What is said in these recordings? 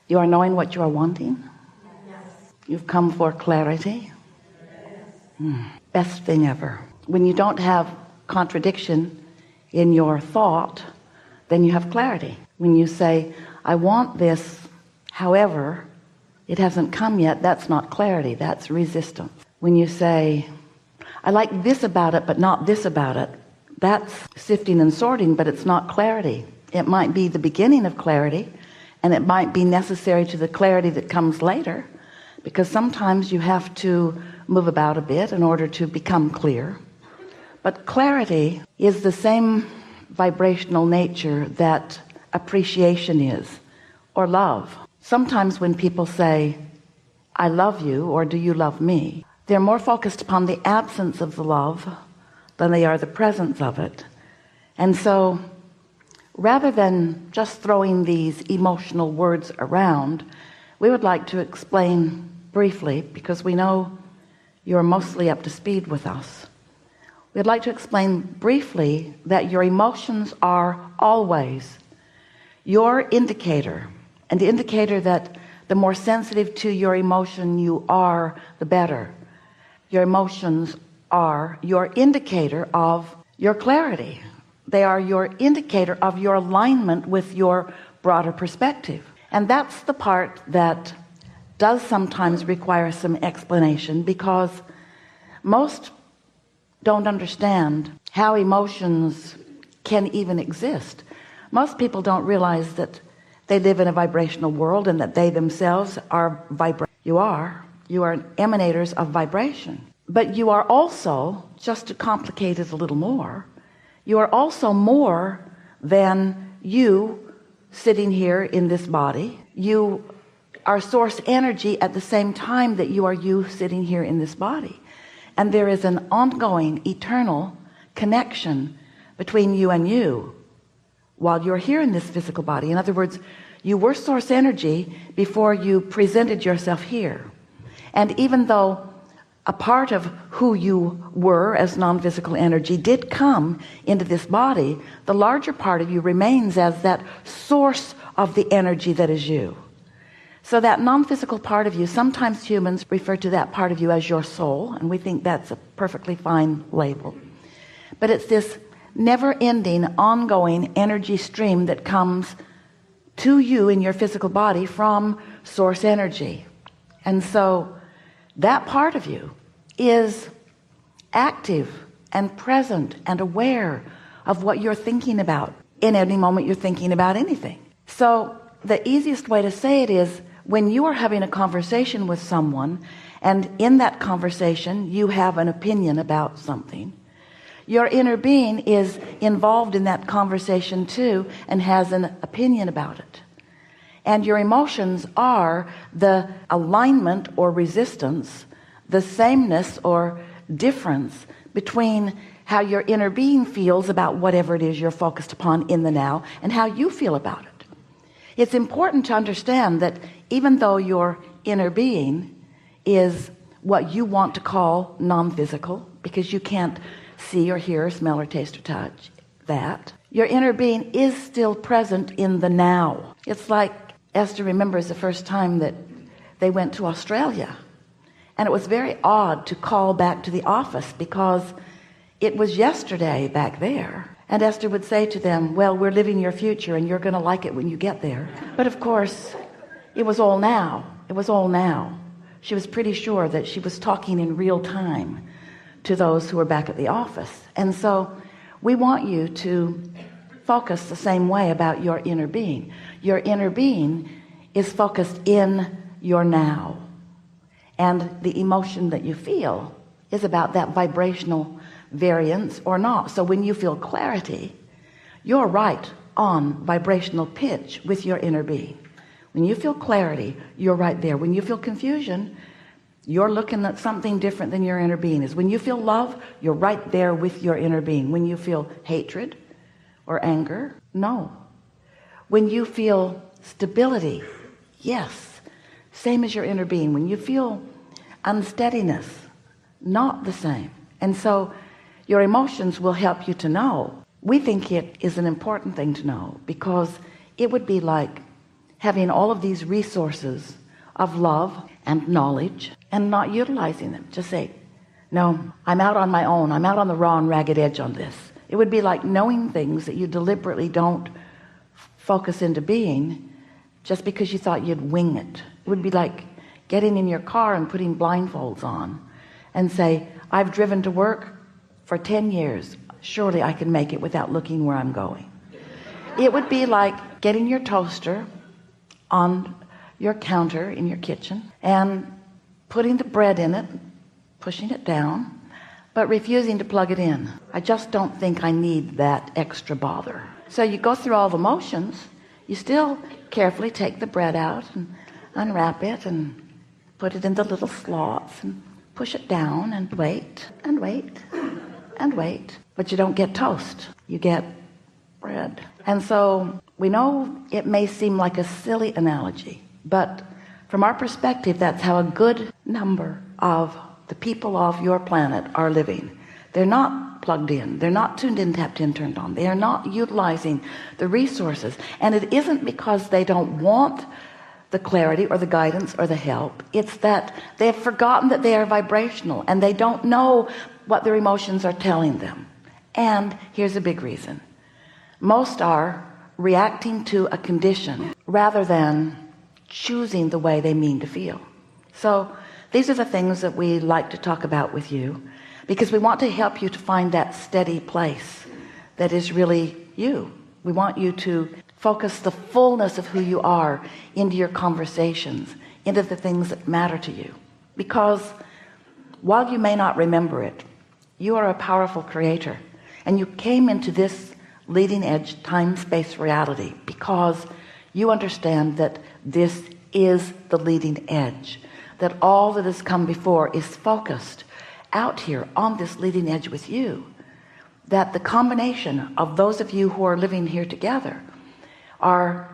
You are knowing what you are wanting. You've come for clarity. Best thing ever. When you don't have contradiction in your thought, then you have clarity. When you say, I want this, however, it hasn't come yet, that's not clarity, that's resistance. When you say, I like this about it, but not this about it, that's sifting and sorting, but it's not clarity. It might be the beginning of clarity, and it might be necessary to the clarity that comes later, because sometimes you have to move about a bit in order to become clear. But clarity is the same vibrational nature that appreciation is, or love. Sometimes when people say, I love you, or do you love me, they're more focused upon the absence of the love than they are the presence of it. And so rather than just throwing these emotional words around, we would like to explain briefly, because we know you're mostly up to speed with us. We'd like to explain briefly that your emotions are always your indicator, an indicator that the more sensitive to your emotion you are, the better. Your emotions are your indicator of your clarity. They are your indicator of your alignment with your broader perspective. And that's the part that does sometimes require some explanation, because most don't understand how emotions can even exist. Most people don't realize that they live in a vibrational world and that they themselves are you are emanators of vibration. But you are also, just to complicate it a little more, you are also more than you sitting here in this body. You are source energy at the same time that you are you sitting here in this body. And there is an ongoing, eternal connection between you and you while you're here in this physical body. In other words, you were source energy before you presented yourself here. And even though a part of who you were as non-physical energy did come into this body, the larger part of you remains as that source of the energy that is you. So that non-physical part of you, sometimes humans refer to that part of you as your soul, and we think that's a perfectly fine label. But it's this never-ending, ongoing energy stream that comes to you in your physical body from source energy. And so that part of you is active and present and aware of what you're thinking about in any moment you're thinking about anything. So the easiest way to say it is, when you are having a conversation with someone, and in that conversation you have an opinion about something, your inner being is involved in that conversation too and has an opinion about it. And your emotions are the alignment or resistance, the sameness or difference between how your inner being feels about whatever it is you're focused upon in the now and how you feel about it. It's important to understand that even though your inner being is what you want to call non-physical, because you can't see or hear or smell or taste or touch that, your inner being is still present in the now. It's like Esther remembers the first time that they went to Australia, and it was very odd to call back to the office because it was yesterday back there. And Esther would say to them, well, we're living your future and you're going to like it when you get there. But of course, it was all now. It was all now. She was pretty sure that she was talking in real time to those who were back at the office. And so we want you to focus the same way about your inner being. Your inner being is focused in your now. And the emotion that you feel is about that vibrational variance or not. So when you feel clarity, you're right on vibrational pitch with your inner being. When you feel clarity, you're right there. When you feel confusion, you're looking at something different than your inner being is. When you feel love, you're right there with your inner being. When you feel hatred or anger, no. When you feel stability, yes, same as your inner being. When you feel unsteadiness, not the same. And so your emotions will help you to know. We think it is an important thing to know, because it would be like having all of these resources of love and knowledge and not utilizing them. Just say, no, I'm out on my own. I'm out on the raw and ragged edge on this. It would be like knowing things that you deliberately don't focus into being just because you thought you'd wing it. It would be like getting in your car and putting blindfolds on and say, I've driven to work for 10 years. Surely I can make it without looking where I'm going. It would be like getting your toaster on your counter in your kitchen and putting the bread in it, pushing it down, but refusing to plug it in. I just don't think I need that extra bother. So you go through all the motions. You still carefully take the bread out and unwrap it and put it in the little slots and push it down and wait and wait and wait. But you don't get toast. You get bread. And so we know it may seem like a silly analogy, but from our perspective, that's how a good number of the people of your planet are living. They're not plugged in. They're not tuned in, tapped in, turned on. They are not utilizing the resources. And it isn't because they don't want the clarity or the guidance or the help. It's that they have forgotten that they are vibrational and they don't know what their emotions are telling them. And here's a big reason. Most are reacting to a condition rather than choosing the way they mean to feel. So these are the things that we like to talk about with you, because we want to help you to find that steady place that is really you. We want you to focus the fullness of who you are into your conversations, into the things that matter to you. Because while you may not remember it, you are a powerful creator, and you came into this leading edge time-space reality because you understand that this is the leading edge, that all that has come before is focused out here on this leading edge with you, that the combination of those of you who are living here together are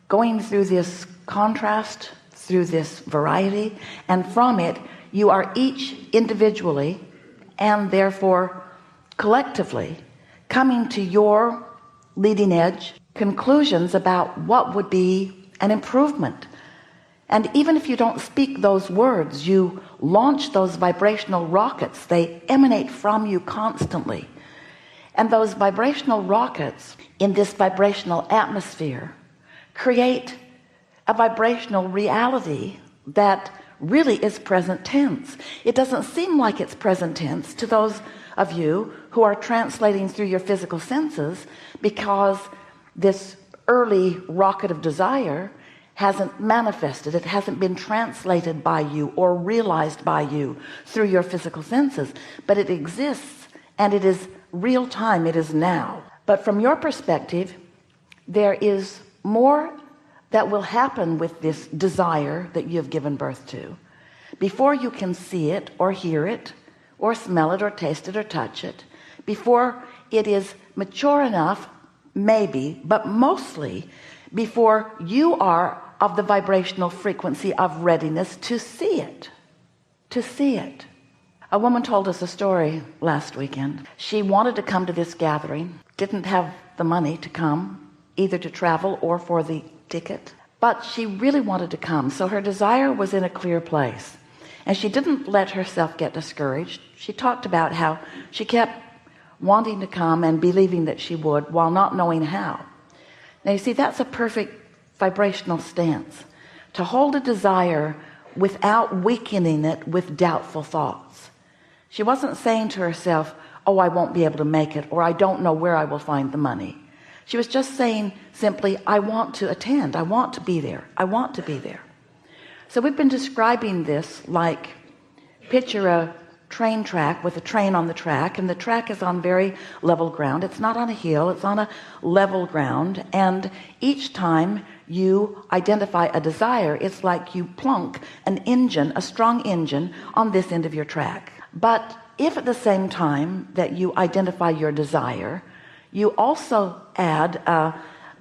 going through this contrast, through this variety, and from it you are each individually and therefore collectively coming to your leading edge conclusions about what would be an improvement. And even if you don't speak those words, you launch those vibrational rockets. They emanate from you constantly. And those vibrational rockets in this vibrational atmosphere create a vibrational reality that really is present tense. It doesn't seem like it's present tense to those of you who are translating through your physical senses, because this early rocket of desire hasn't manifested. It hasn't been translated by you or realized by you through your physical senses, but it exists and it is real time. It is now. But from your perspective, there is more that will happen with this desire that you have given birth to before you can see it or hear it or smell it or taste it or touch it, before it is mature enough, maybe, but mostly before you are of the vibrational frequency of readiness to see it. A woman told us a story last weekend. She wanted to come to this gathering, didn't have the money to come, either to travel or for the ticket, but she really wanted to come. So her desire was in a clear place, and she didn't let herself get discouraged. She talked about how she kept wanting to come and believing that she would while not knowing how. Now you see, that's a perfect vibrational stance, to hold a desire without weakening it with doubtful thoughts. She wasn't saying to herself, oh, I won't be able to make it, or I don't know where I will find the money. She was just saying simply, I want to attend. I want to be there. I want to be there. So we've been describing this like, picture a train track with a train on the track, and the track is on very level ground. It's not on a hill, it's on a level ground, and each time you identify a desire, it's like you plunk an engine, a strong engine, on this end of your track. But if at the same time that you identify your desire, you also add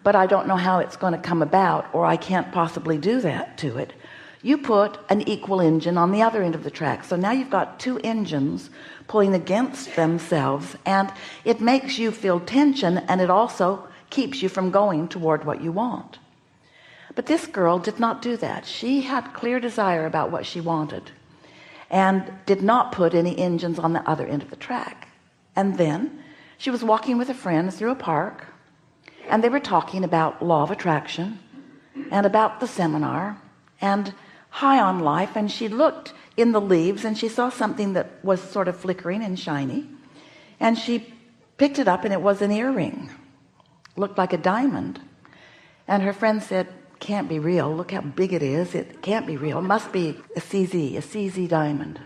but I don't know how it's going to come about, or I can't possibly do that to it, you put an equal engine on the other end of the track. So now you've got two engines pulling against themselves, and it makes you feel tension, and it also keeps you from going toward what you want. But this girl did not do that. She had clear desire about what she wanted and did not put any engines on the other end of the track. And then she was walking with a friend through a park, and they were talking about law of attraction and about the seminar and high on life. And she looked in the leaves and she saw something that was sort of flickering and shiny, and she picked it up, and it was an earring, looked like a diamond. And her friend said, can't be real, look how big it is, it can't be real, it must be a CZ diamond.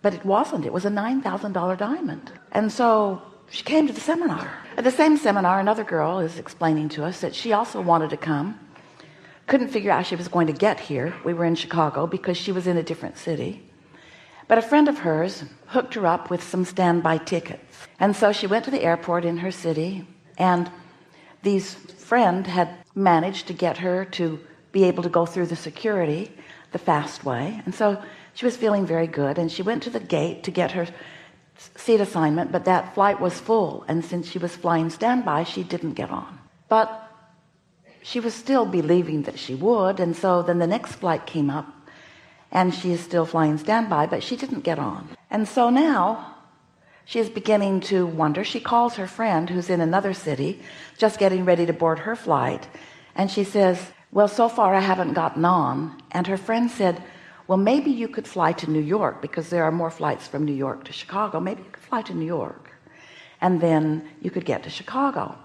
But it wasn't. It was a $9,000 diamond. And so she came to the seminar. At the same seminar, another girl is explaining to us that she also wanted to come, couldn't figure out how she was going to get here. We were in Chicago because she was in a different city, but a friend of hers hooked her up with some standby tickets. And so she went to the airport in her city, and this friend had managed to get her to be able to go through the security the fast way. And so she was feeling very good, and she went to the gate to get her seat assignment, but that flight was full, and since she was flying standby, she didn't get on. But she was still believing that she would, and so then the next flight came up, and she is still flying standby, but she didn't get on. And so now she is beginning to wonder. She calls her friend who's in another city, just getting ready to board her flight, and she says, well, so far I haven't gotten on. And her friend said, well, maybe you could fly to New York, because there are more flights from New York to Chicago. Maybe you could fly to New York, and then you could get to Chicago.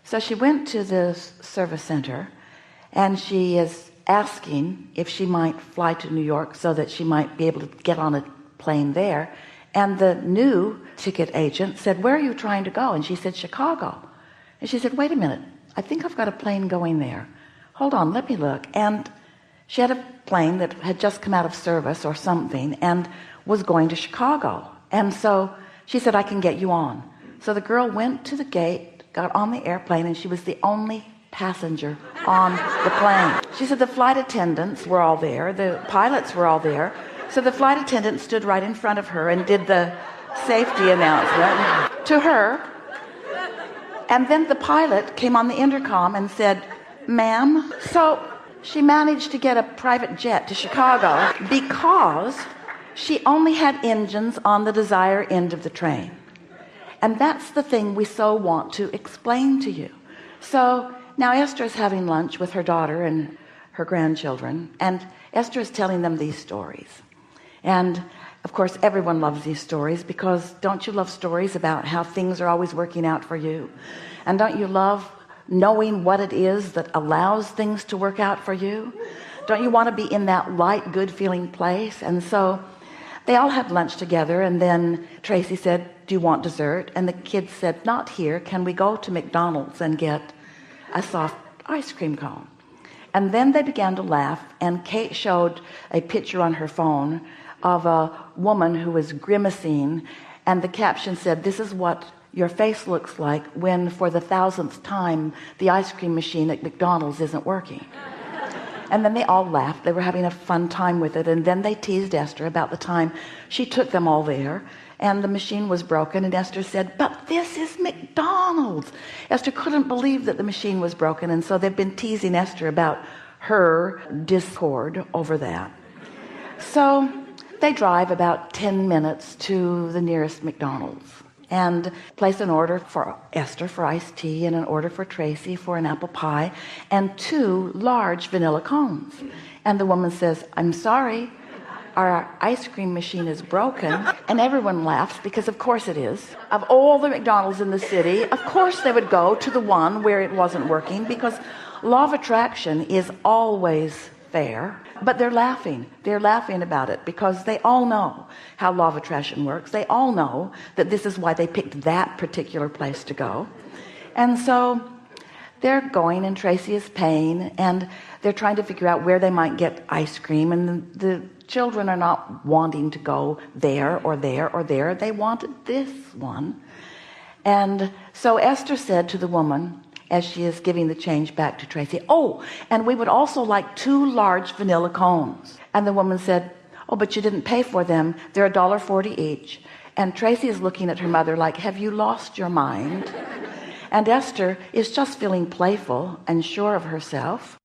So she went to the service center, and she is asking if she might fly to New York so that she might be able to get on a plane there. And the new ticket agent said, where are you trying to go? And she said, Chicago. And she said, wait a minute, I think I've got a plane going there. Hold on, let me look. And she had a plane that had just come out of service or something and was going to Chicago. And so she said, I can get you on. So the girl went to the gate, got on the airplane, and she was the only passenger on the plane. She said the flight attendants were all there, the pilots were all there. So the flight attendant stood right in front of her and did the safety announcement to her. And then the pilot came on the intercom and said, ma'am. So she managed to get a private jet to Chicago because she only had engines on the desired end of the train. And that's the thing we so want to explain to you. So now Esther is having lunch with her daughter and her grandchildren, and Esther is telling them these stories. And of course everyone loves these stories, because don't you love stories about how things are always working out for you? And don't you love knowing what it is that allows things to work out for you? Don't you want to be in that light, good feeling place? And so they all had lunch together, and then Tracy said, do you want dessert? And the kids said, not here. Can we go to McDonald's and get a soft ice cream cone? And then they began to laugh, and Kate showed a picture on her phone of a woman who was grimacing, and the caption said, this is what your face looks like when for the 1000th time the ice cream machine at McDonald's isn't working. And then they all laughed. They were having a fun time with it. And then they teased Esther about the time she took them all there and the machine was broken, and Esther said, but this is McDonald's. Esther couldn't believe that the machine was broken, and so they've been teasing Esther about her discord over that. So they drive about 10 minutes to the nearest McDonald's and place an order for Esther for iced tea and an order for Tracy for an apple pie and 2 large vanilla cones. And the woman says, I'm sorry, our ice cream machine is broken. And everyone laughs, because of course it is. Of all the McDonald's in the city, of course they would go to the one where it wasn't working, because law of attraction is always fair. But they're laughing about it, because they all know how law of attraction works. They all know that this is why they picked that particular place to go. And so they're going, and Tracy is paying, and they're trying to figure out where they might get ice cream, and the children are not wanting to go there or there or there. They wanted this one. And so Esther said to the woman, as she is giving the change back to Tracy, oh, and we would also like 2 large vanilla cones. And the woman said, oh, but you didn't pay for them. They're $1.40 each. And Tracy is looking at her mother like, have you lost your mind? and Esther is just feeling playful and sure of herself.